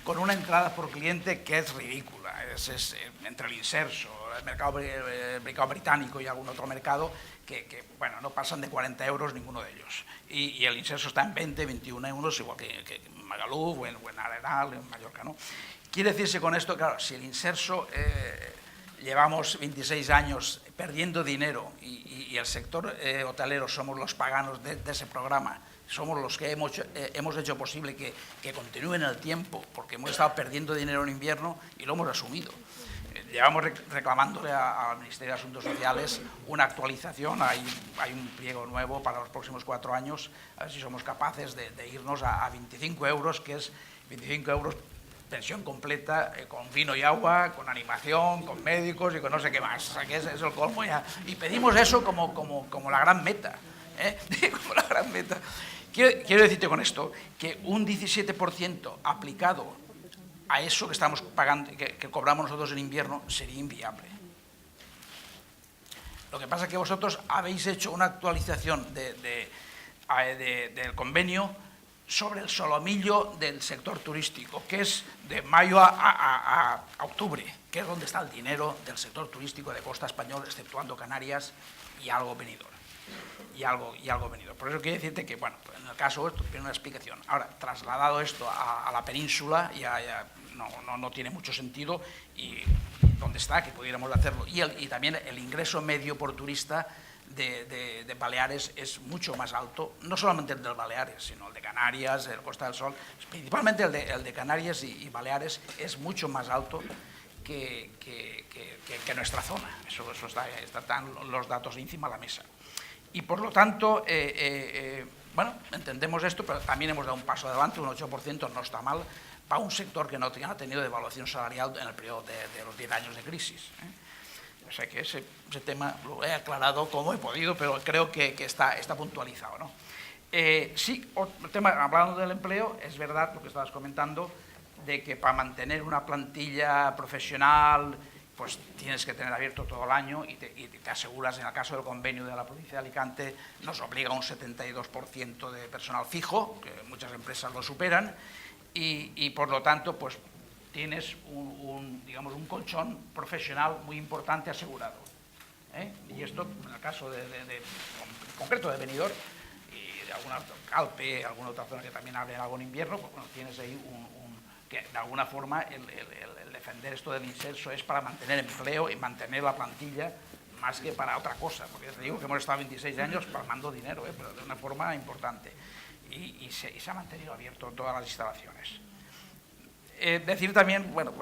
una entrada por cliente que es ridícula. Es entre el Inserso, el mercado británico y algún otro mercado que bueno, no pasan de 40 euros ninguno de ellos. Y el Inserso está en 20, 21 euros, igual que en Magaluf o en Arenal, en Mallorca, ¿no? Quiere decirse con esto, claro, si el Inserso llevamos 26 años perdiendo dinero y el sector hotelero somos los paganos de ese programa, somos los que hemos hecho posible que continúe en el tiempo, porque hemos estado perdiendo dinero en invierno y lo hemos asumido. Llevamos reclamándole al Ministerio de Asuntos Sociales una actualización, hay un pliego nuevo para los próximos 4 años, a ver si somos capaces de irnos a 25 euros, que es 25 euros pensión completa, con vino y agua, con animación, con médicos y con no sé qué más. O sea, que es el colmo ya. Y pedimos eso como la gran meta. Como la gran meta. Quiero decirte con esto que un 17% aplicado a eso que estamos pagando, que cobramos nosotros en invierno, sería inviable. Lo que pasa es que vosotros habéis hecho una actualización del convenio sobre el solomillo del sector turístico, que es de mayo a octubre, que es donde está el dinero del sector turístico de costa español, exceptuando Canarias y algo Benidorm. Y algo Benidorm. Por eso quiero decirte que, bueno, en el caso esto tiene una explicación. Ahora, trasladado esto a la península, ya no tiene mucho sentido, y dónde está, que pudiéramos hacerlo. Y también el ingreso medio por turista de Baleares es mucho más alto, no solamente el de Baleares, sino el de Canarias, el Costa del Sol, principalmente el de Canarias y Baleares es mucho más alto que nuestra zona. Eso están los datos encima de la mesa. Y por lo tanto, bueno, entendemos esto, pero también hemos dado un paso adelante, un 8% no está mal, para un sector que no ha tenido devaluación salarial en el periodo de los 10 años de crisis. O sea que ese tema lo he aclarado como he podido, pero creo que está puntualizado, ¿no? Sí, el tema, hablando del empleo, es verdad lo que estabas comentando, de que para mantener una plantilla profesional, pues tienes que tener abierto todo el año y te aseguras, en el caso del convenio de la provincia de Alicante, nos obliga a un 72% de personal fijo, que muchas empresas lo superan, y por lo tanto, pues tienes digamos, un colchón profesional muy importante asegurado. Y esto, en el caso en concreto de Benidorm, y de alguna Calpe, alguna otra zona que también hable algo en invierno, pues bueno, tienes ahí que de alguna forma el defender esto del inserso es para mantener empleo y mantener la plantilla más que para otra cosa, porque te digo que hemos estado 26 años palmando dinero, pero de una forma importante, y se ha mantenido abierto todas las instalaciones. Decir también, bueno,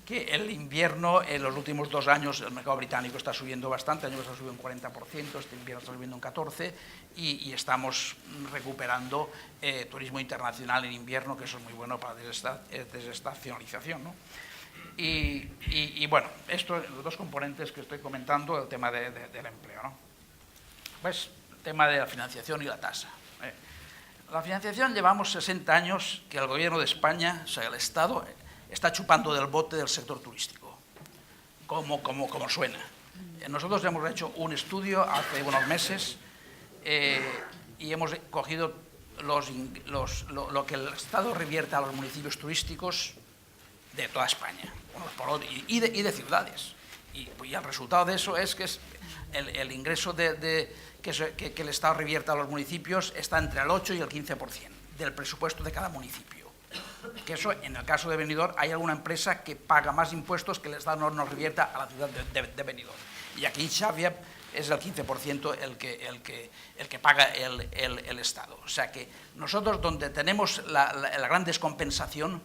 que el invierno, en los últimos 2 años, el mercado británico está subiendo bastante, el año pasado subió un 40%, este invierno está subiendo un 14%, y estamos recuperando turismo internacional en invierno, que eso es muy bueno para desestacionalización, ¿no? Y bueno, estos los 2 componentes que estoy comentando, el tema del empleo, ¿no? Pues el tema de la financiación y la tasa. La financiación, llevamos 60 años que el Gobierno de España, o sea, el Estado, está chupando del bote del sector turístico, como suena. Nosotros hemos hecho un estudio hace unos meses y hemos cogido lo que el Estado revierte a los municipios turísticos de toda España, y de ciudades. Y el resultado de eso es que el ingreso que el Estado revierte a los municipios está entre el 8 y el 15% del presupuesto de cada municipio. Que eso, en el caso de Benidorm, hay alguna empresa que paga más impuestos que el Estado no nos revierta a la ciudad de Benidorm. Y aquí Xàbia es el 15% el que paga el Estado. O sea que nosotros, donde tenemos la gran descompensación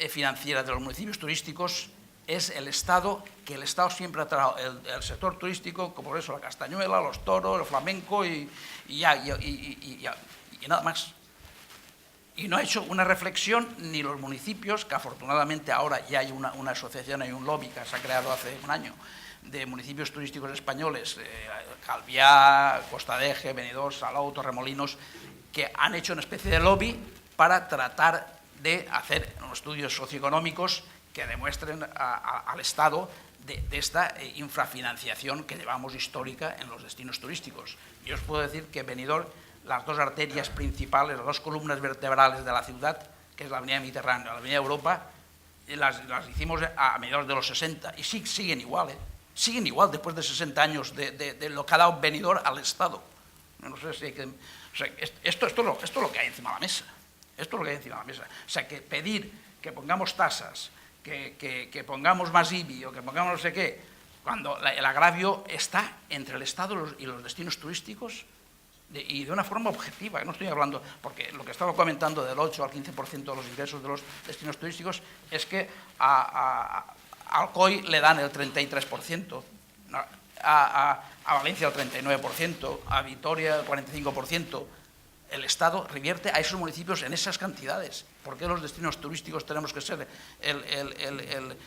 financiera de los municipios turísticos, es el Estado, que el Estado siempre ha tratado el sector turístico, como por eso la castañuela, los toros, el flamenco y nada más. Y no ha hecho una reflexión ni los municipios, que afortunadamente ahora ya hay una asociación, hay un lobby que se ha creado hace un año, de municipios turísticos españoles, Calviá, Costa de Eje, Benidorm, Salou, Torremolinos, que han hecho una especie de lobby para tratar de hacer unos estudios socioeconómicos que demuestren al Estado de esta infrafinanciación que llevamos histórica en los destinos turísticos. Yo os puedo decir que Benidorm, las 2 arterias principales, las 2 columnas vertebrales de la ciudad, que es la Avenida Mediterránea y la Avenida Europa, las hicimos a mediados de los 60 y siguen igual, siguen igual después de 60 años de lo que ha dado Benidorm al Estado. No sé si hay que... O sea, esto es lo que hay encima de la mesa. Esto es lo que hay encima de la mesa. O sea, que pedir que pongamos tasas, que pongamos más IBI o que pongamos no sé qué, cuando el agravio está entre el Estado y los destinos turísticos, y de una forma objetiva, no estoy hablando, porque lo que estaba comentando del 8 al 15% de los ingresos de los destinos turísticos es que a Alcoy le dan el 33%, a Valencia el 39%, a Vitoria el 45%. El Estado revierte a esos municipios en esas cantidades. ¿Por qué los destinos turísticos tenemos que ser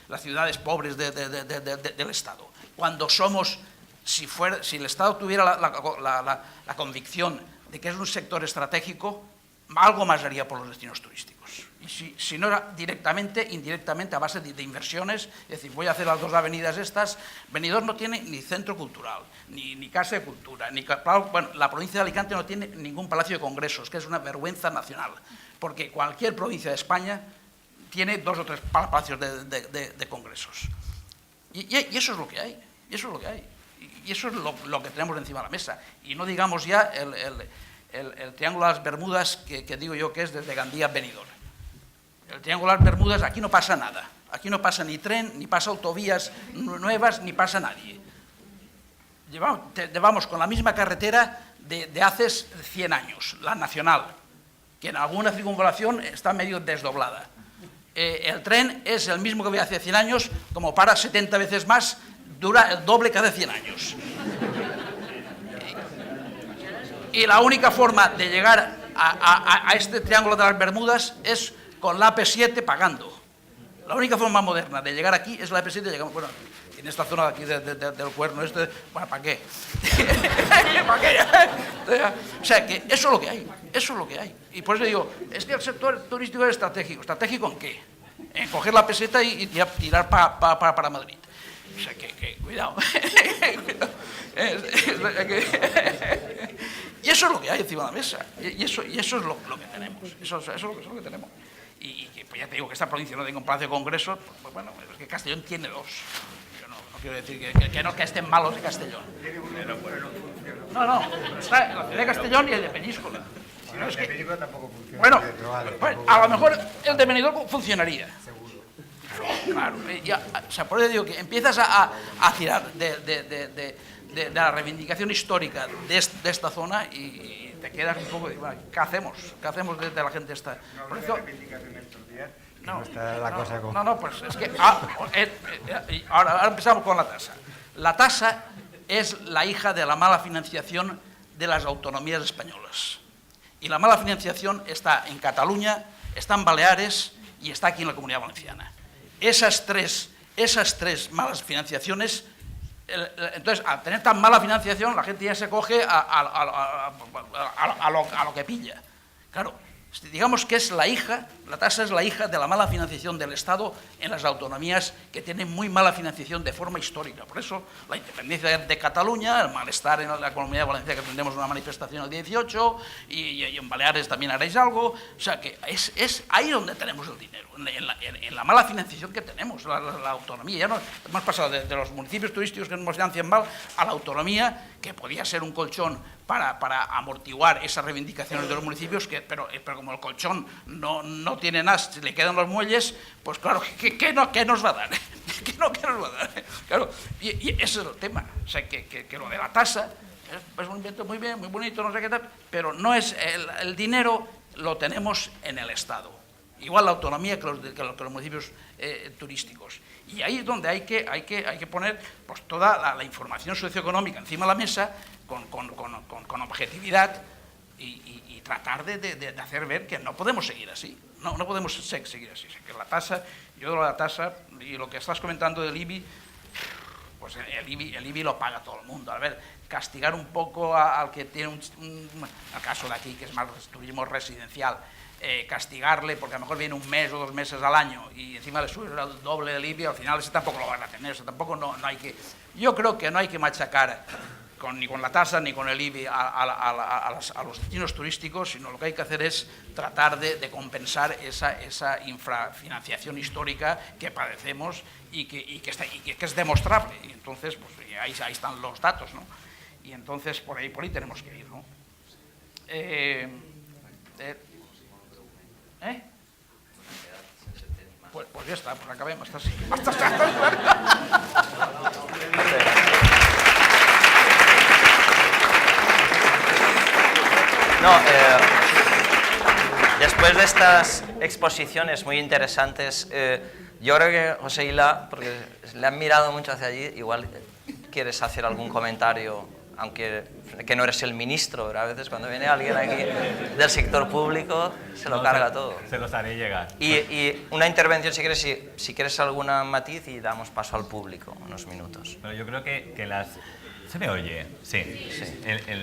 las ciudades pobres del Estado? Cuando somos, si el Estado tuviera la convicción de que es un sector estratégico, algo más haría por los destinos turísticos. Y si no era directamente, indirectamente, a base de inversiones, es decir, voy a hacer las 2 avenidas estas. Benidorm no tiene ni centro cultural, ni casa de cultura, bueno, la provincia de Alicante no tiene ningún palacio de congresos, que es una vergüenza nacional, porque cualquier provincia de España tiene 2 o 3 palacios de congresos. Y eso es lo que hay, y eso es lo que tenemos encima de la mesa. Y no digamos ya el Triángulo de las Bermudas, que digo yo que es desde Gandía a Benidorm. El Triángulo de las Bermudas, aquí no pasa nada. Aquí no pasa ni tren, ni pasa autovías nuevas, ni pasa nadie. Llevamos con la misma carretera de hace 100 años, la nacional, que en alguna circunvalación está medio desdoblada. El tren es el mismo que había hace 100 años, como para 70 veces más, dura el doble que hace 100 años. Y la única forma de llegar a este Triángulo de las Bermudas es con la AP7 pagando. La única forma moderna de llegar aquí es la AP7. Llegamos, bueno, en esta zona de aquí del Cuerno, bueno, ¿para qué? ¿Para qué? O sea, que eso es lo que hay, eso es lo que hay. Y por eso digo, es que el sector turístico es estratégico. ¿Estratégico en qué? En coger la peseta y tirar para Madrid. O sea, que cuidado. Y eso es lo que hay encima de la mesa. Y eso es lo que tenemos. Eso es lo que tenemos. Y pues ya te digo que esta provincia no tenga un palacio de congresos, pues bueno, es que Castellón tiene 2. Yo no quiero decir que estén malos de Castellón. No, está la ciudad de Castellón y el de Peñíscola. Bueno, el de Peñíscola tampoco funciona. Bueno, pues, a lo mejor el de Benidorm funcionaría. Claro. O sea, por eso digo que empiezas a tirar de la reivindicación histórica de esta zona y te quedas un poco de, bueno, ¿qué hacemos? ¿Qué hacemos de la gente esta? Por eso, no está la cosa como... No, pues es que ahora empezamos con la tasa. La tasa es la hija de la mala financiación de las autonomías españolas. Y la mala financiación está en Cataluña, está en Baleares y está aquí en la Comunidad Valenciana. Esas tres malas financiaciones, entonces, al tener tan mala financiación, la gente ya se coge a lo que pilla. Claro, digamos que es la tasa es la hija de la mala financiación del Estado en las autonomías que tienen muy mala financiación de forma histórica. Por eso, la independencia de Cataluña, el malestar en la Comunidad Valenciana, que tendremos una manifestación el 18, y en Baleares también haréis algo. O sea, que es ahí donde tenemos el dinero, en la mala financiación que tenemos, la autonomía. Ya no hemos pasado de los municipios turísticos que nos financian mal a la autonomía, que podía ser un colchón para amortiguar esas reivindicaciones de los municipios, pero como el colchón no tiene nada, si le quedan los muelles, pues claro, ¿qué nos va a dar? ¿Qué nos va a dar? Claro, y ese es el tema. O sea, que lo de la tasa es un invento muy bien, muy bonito, no sé qué tal, pero no es el dinero lo tenemos en el Estado. Igual la autonomía que los municipios turísticos. Y ahí es donde hay que poner pues, toda la información socioeconómica encima de la mesa con objetividad y tratar de hacer ver que no podemos seguir así. No podemos seguir así. Que la tasa, yo la tasa, y lo que estás comentando del IBI, pues el IBI lo paga todo el mundo. A ver, castigar un poco al que tiene el caso de aquí, que es más turismo residencial, castigarle porque a lo mejor viene un mes o 2 meses al año y encima le sube el doble del IBI, al final ese tampoco lo van a tener, eso tampoco no hay que... Yo creo que no hay que machacar ni con la tasa ni con el IBI a los destinos turísticos, sino lo que hay que hacer es tratar de compensar esa infrafinanciación histórica que padecemos y que es demostrable. Y entonces, pues ahí están los datos, ¿no? Y entonces por ahí tenemos que ir, ¿no? Pues ya está, pues acabemos. No, después de estas exposiciones muy interesantes, yo creo que José Isla, porque le han mirado mucho hacia allí, igual quieres hacer algún comentario, aunque que no eres el ministro, pero a veces cuando viene alguien aquí del sector público se lo carga todo. Se los haré llegar. Y una intervención si quieres alguna matiz y damos paso al público, unos minutos. Pero yo creo que las... ¿Se me oye? Sí.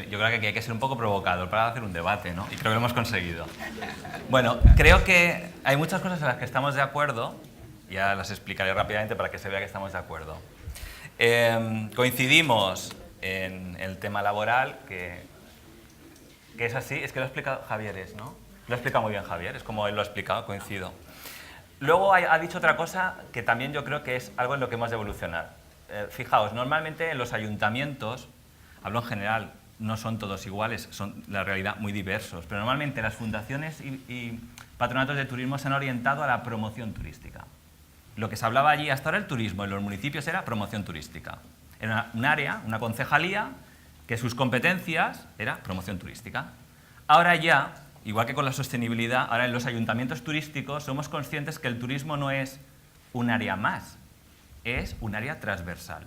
Yo creo que hay que ser un poco provocador para hacer un debate, ¿no? Y creo que lo hemos conseguido. Bueno, creo que hay muchas cosas en las que estamos de acuerdo. Ya las explicaré rápidamente para que se vea que estamos de acuerdo. Coincidimos en el tema laboral, que es así. Es que lo ha explicado Javier, ¿no? Lo ha explicado muy bien Javier, es como él lo ha explicado, coincido. Luego ha dicho otra cosa que también yo creo que es algo en lo que hemos de evolucionar. Fijaos, normalmente en los ayuntamientos, hablo en general, no son todos iguales, son la realidad muy diversos, pero normalmente las fundaciones y patronatos de turismo se han orientado a la promoción turística. Lo que se hablaba allí hasta ahora el turismo en los municipios era promoción turística. Era un área, una concejalía, que sus competencias era promoción turística. Ahora ya, igual que con la sostenibilidad, ahora en los ayuntamientos turísticos somos conscientes que el turismo no es un área más, es un área transversal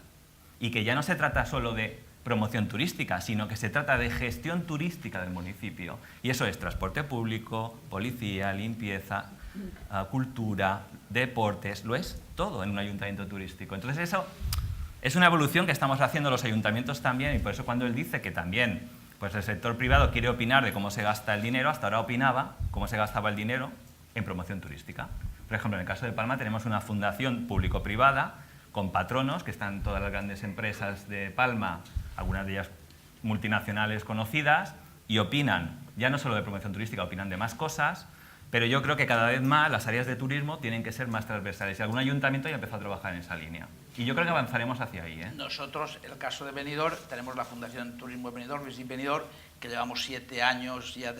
y que ya no se trata solo de promoción turística, sino que se trata de gestión turística del municipio. Y eso es transporte público, policía, limpieza, cultura, deportes, lo es todo en un ayuntamiento turístico. Entonces eso es una evolución que estamos haciendo los ayuntamientos también, y por eso cuando él dice que también pues el sector privado quiere opinar de cómo se gasta el dinero, hasta ahora opinaba cómo se gastaba el dinero en promoción turística. Por ejemplo, en el caso de Palma tenemos una fundación público-privada con patronos, que están todas las grandes empresas de Palma, algunas de ellas multinacionales conocidas, y opinan, ya no solo de promoción turística, opinan de más cosas, pero yo creo que cada vez más las áreas de turismo tienen que ser más transversales, y algún ayuntamiento ya empezó a trabajar en esa línea. Y yo creo que avanzaremos hacia ahí, ¿eh? Nosotros, en el caso de Benidorm, tenemos la Fundación Turismo de Benidorm, Visit Benidorm, que llevamos 7 años ya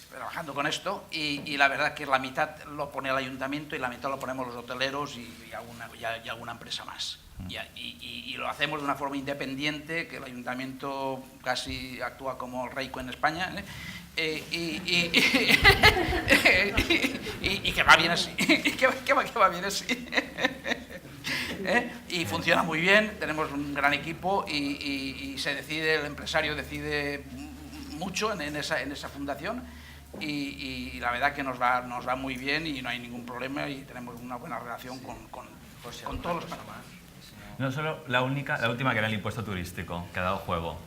trabajando con esto, y la verdad que la mitad lo pone el ayuntamiento y la mitad lo ponemos los hoteleros y alguna empresa más. Y lo hacemos de una forma independiente, que el ayuntamiento casi actúa como el Reico en España, y que va bien así, que va bien así. Y funciona muy bien, tenemos un gran equipo y se decide, el empresario decide mucho en esa fundación. Y la verdad que nos va muy bien y no hay ningún problema y tenemos una buena relación con todos los panoramas. No solo la última que era el impuesto turístico, que ha dado juego.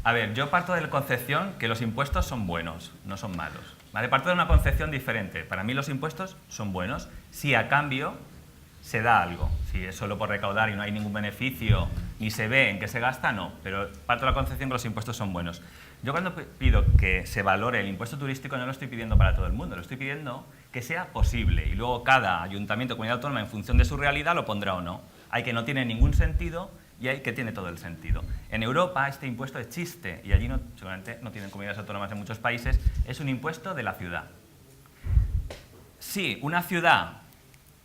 A ver, yo parto de la concepción que los impuestos son buenos, no son malos. ¿Vale? Parto de una concepción diferente. Para mí los impuestos son buenos si a cambio se da algo. Si es solo por recaudar y no hay ningún beneficio, ni se ve en qué se gasta, no. Pero parto de la concepción que los impuestos son buenos. Yo cuando pido que se valore el impuesto turístico no lo estoy pidiendo para todo el mundo, lo estoy pidiendo que sea posible y luego cada ayuntamiento o comunidad autónoma en función de su realidad lo pondrá o no. Hay que no tiene ningún sentido y hay que tiene todo el sentido. En Europa este impuesto existe y allí seguramente no tienen comunidades autónomas en muchos países, es un impuesto de la ciudad. Si una ciudad,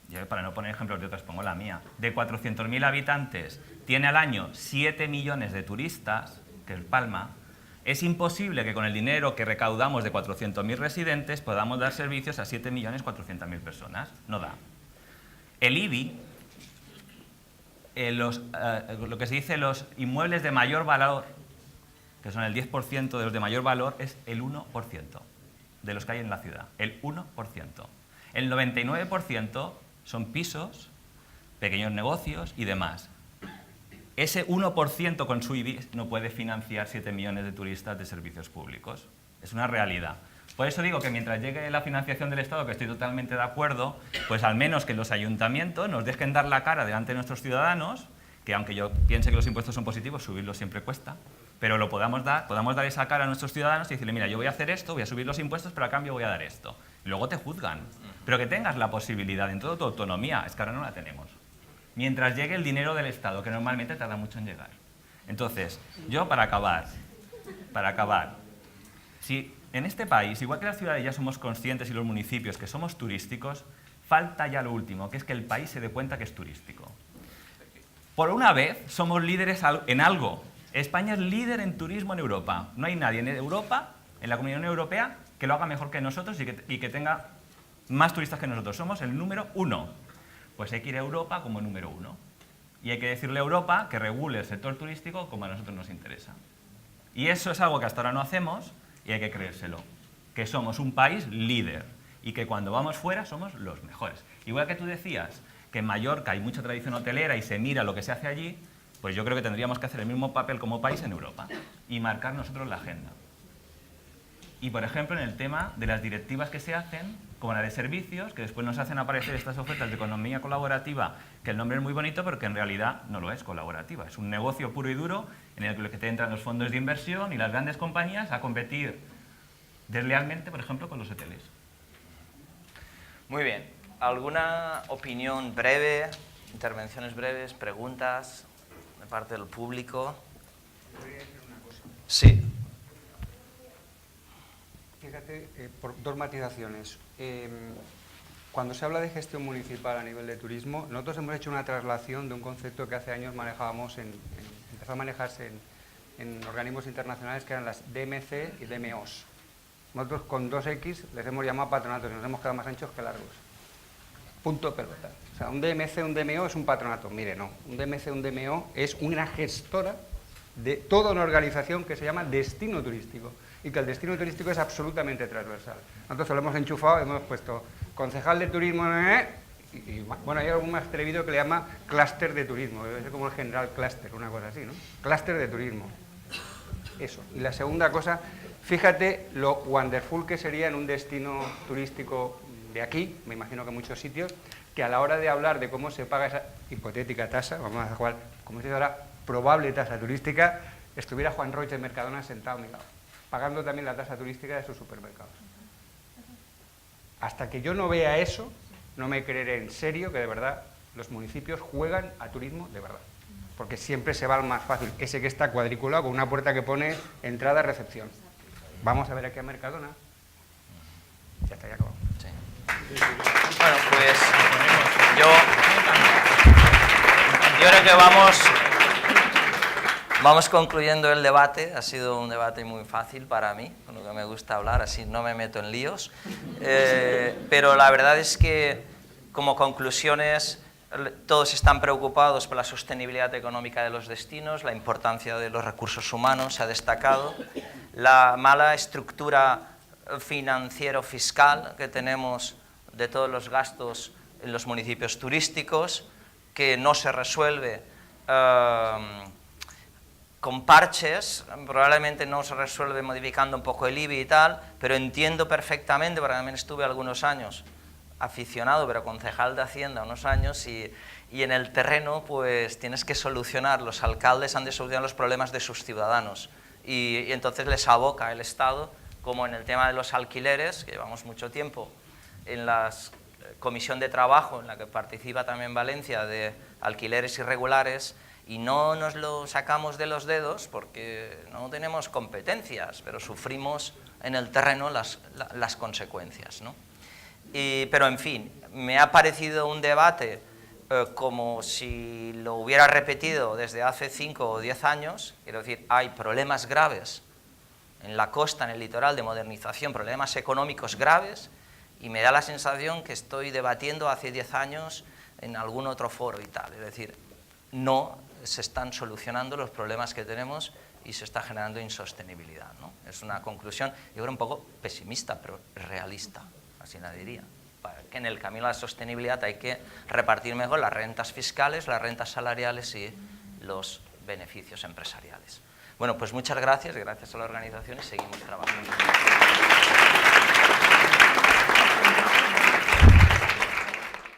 yo para no poner ejemplos de otras pongo la mía, de 400.000 habitantes tiene al año 7 millones de turistas, que es Palma, es imposible que con el dinero que recaudamos de 400.000 residentes podamos dar servicios a 7.400.000 personas. No da. El IBI, lo que se dice los inmuebles de mayor valor, que son el 10% de los de mayor valor, es el 1% de los que hay en la ciudad. El 1%. El 99% son pisos, pequeños negocios y demás. Ese 1% con su IBI no puede financiar 7 millones de turistas de servicios públicos. Es una realidad. Por eso digo que mientras llegue la financiación del Estado, que estoy totalmente de acuerdo, pues al menos que los ayuntamientos nos dejen dar la cara delante de nuestros ciudadanos, que aunque yo piense que los impuestos son positivos, subirlos siempre cuesta, pero lo podamos dar esa cara a nuestros ciudadanos y decirle, mira, yo voy a hacer esto, voy a subir los impuestos, pero a cambio voy a dar esto. Y luego te juzgan. Pero que tengas la posibilidad en toda tu autonomía, es que ahora no la tenemos. Mientras llegue el dinero del Estado, que normalmente tarda mucho en llegar. Entonces, yo para acabar, si en este país, igual que las ciudades ya somos conscientes y los municipios que somos turísticos, falta ya lo último, que es que el país se dé cuenta que es turístico. Por una vez somos líderes en algo. España es líder en turismo en Europa. No hay nadie en Europa en la Unión Europea que lo haga mejor que nosotros y que tenga más turistas que nosotros. Somos el número 1. Pues hay que ir a Europa como número 1. Y hay que decirle a Europa que regule el sector turístico como a nosotros nos interesa. Y eso es algo que hasta ahora no hacemos y hay que creérselo. Que somos un país líder y que cuando vamos fuera somos los mejores. Igual que tú decías que en Mallorca hay mucha tradición hotelera y se mira lo que se hace allí, pues yo creo que tendríamos que hacer el mismo papel como país en Europa y marcar nosotros la agenda. Y, por ejemplo, en el tema de las directivas que se hacen, como la de servicios, que después nos hacen aparecer estas ofertas de economía colaborativa, que el nombre es muy bonito, pero que en realidad no lo es colaborativa. Es un negocio puro y duro en el que te entran los fondos de inversión y las grandes compañías a competir deslealmente, por ejemplo, con los hoteles. Muy bien. ¿Alguna opinión breve, intervenciones breves, preguntas de parte del público? ¿Podría decir una cosa? Sí. Fíjate, por dos matizaciones. Cuando se habla de gestión municipal a nivel de turismo, nosotros hemos hecho una traslación de un concepto que hace años manejábamos, empezó a manejarse en organismos internacionales que eran las DMC y DMOs. Nosotros con 2X les hemos llamado patronatos y nos hemos quedado más anchos que largos. Punto pelota. O sea, un DMC, un DMO es un patronato. Mire, no. Un DMC, un DMO es una gestora de toda una organización que se llama destino turístico y que el destino turístico es absolutamente transversal. Nosotros lo hemos enchufado, hemos puesto concejal de turismo y bueno, hay algún más atrevido que le llama clúster de turismo, debe ser como el general clúster, una cosa así, ¿no? Clúster de turismo. Eso. Y la segunda cosa, fíjate lo wonderful que sería en un destino turístico de aquí, me imagino que en muchos sitios, que a la hora de hablar de cómo se paga esa hipotética tasa, vamos a jugar, como se dice ahora, probable tasa turística, estuviera Juan Roig de Mercadona sentado a mi lado, pagando también la tasa turística de sus supermercados. Hasta que yo no vea eso, no me creeré en serio que de verdad los municipios juegan a turismo de verdad. Porque siempre se va al más fácil, ese que está cuadriculado con una puerta que pone entrada-recepción. Vamos a ver aquí a Mercadona. Ya está, ya acabado. Sí. Bueno, pues yo creo que vamos concluyendo el debate. Ha sido un debate muy fácil para mí, con lo que me gusta hablar, así no me meto en líos. Pero la verdad es que, como conclusiones, todos están preocupados por la sostenibilidad económica de los destinos, la importancia de los recursos humanos se ha destacado, la mala estructura financiero-fiscal que tenemos de todos los gastos en los municipios turísticos, que no se resuelve con parches, probablemente no se resuelve modificando un poco el IBI y tal, pero entiendo perfectamente, porque también estuve algunos años aficionado, pero concejal de Hacienda unos años, y en el terreno pues tienes que solucionar, los alcaldes han de solucionar los problemas de sus ciudadanos, y entonces les aboca el Estado, como en el tema de los alquileres, que llevamos mucho tiempo en la comisión de trabajo, en la que participa también Valencia, de alquileres irregulares, y no nos lo sacamos de los dedos porque no tenemos competencias, pero sufrimos en el terreno las consecuencias, ¿no? Pero en fin, me ha parecido un debate como si lo hubiera repetido desde hace 5 o 10 años, quiero decir, hay problemas graves en la costa, en el litoral, de modernización, problemas económicos graves, y me da la sensación que estoy debatiendo hace 10 años en algún otro foro y tal, es decir, no se están solucionando los problemas que tenemos y se está generando insostenibilidad, ¿no? Es una conclusión, yo creo, un poco pesimista, pero realista, así la diría. Que en el camino a la sostenibilidad hay que repartir mejor las rentas fiscales, las rentas salariales y los beneficios empresariales. Bueno, pues muchas gracias, gracias a la organización y seguimos trabajando.